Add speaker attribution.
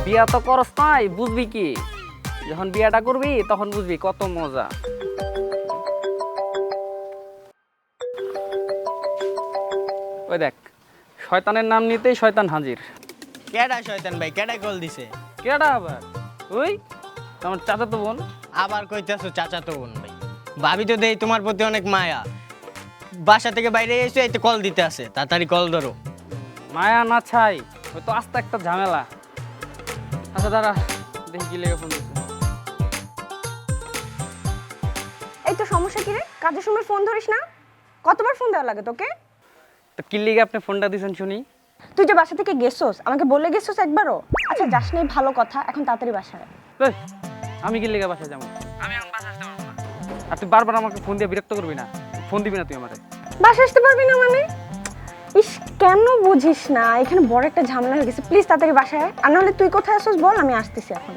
Speaker 1: বিয়া তো করস নাই, বুঝবি কি? যখন বিয়াটা করবি তখন বুঝবি কত মজা। ওই দেখ, শয়তানের নাম নিতেই শয়তান হাজির।
Speaker 2: কেডা শয়তান ভাই, কেডা কল দিছে?
Speaker 1: কেডা আবার? ওই তোমার চাচাতো বোন।
Speaker 2: আবার কইতাছো চাচাতো বোন ভাই? ভাবি তো দেই তোমার প্রতি অনেক মায়া, বাসা থেকে বাইরে এসে এই তো কল দিতে আসে, তাড়াতাড়ি কল ধরো।
Speaker 1: মায়া না ছাই, ওই তো আস্তে একটা ঝামেলা। আচ্ছা দাঁড়া, দেখি কি লেগে ফোন দিচ্ছে।
Speaker 3: এই তো সমস্যা কি রে? কাজের সময় ফোন ধরিস না? কতবার ফোন দেওয়া লাগে তোকে?
Speaker 1: তো কি লিগে আপনি ফোনটা দিয়েছেন শুনি?
Speaker 3: তুই যে বাসা থেকে গেছোস, আমাকে বলে গেছোস একবারও? আচ্ছা যাস নেই ভালো কথা, এখন তাড়াতাড়ি বাসায় আয়।
Speaker 1: এই, আমি কি লিগে বাসায় যাবো? আমি এখন বাসায় আসতে পারবো না। আর তুই বারবার আমাকে ফোন দিয়ে বিরক্ত করবি না, ফোন দিবি না তুই আমারে।
Speaker 3: বাসায় আসতে পারবি না মানে? ইস, কেন বুঝিস না? এখানে বড় একটা ঝামেলা হয়ে গেছে, প্লিজ তাড়াতাড়ি বাসায় আয়। আর নাহলে তুই কোথায় আসছিস বল, আমি আসতেছি এখন।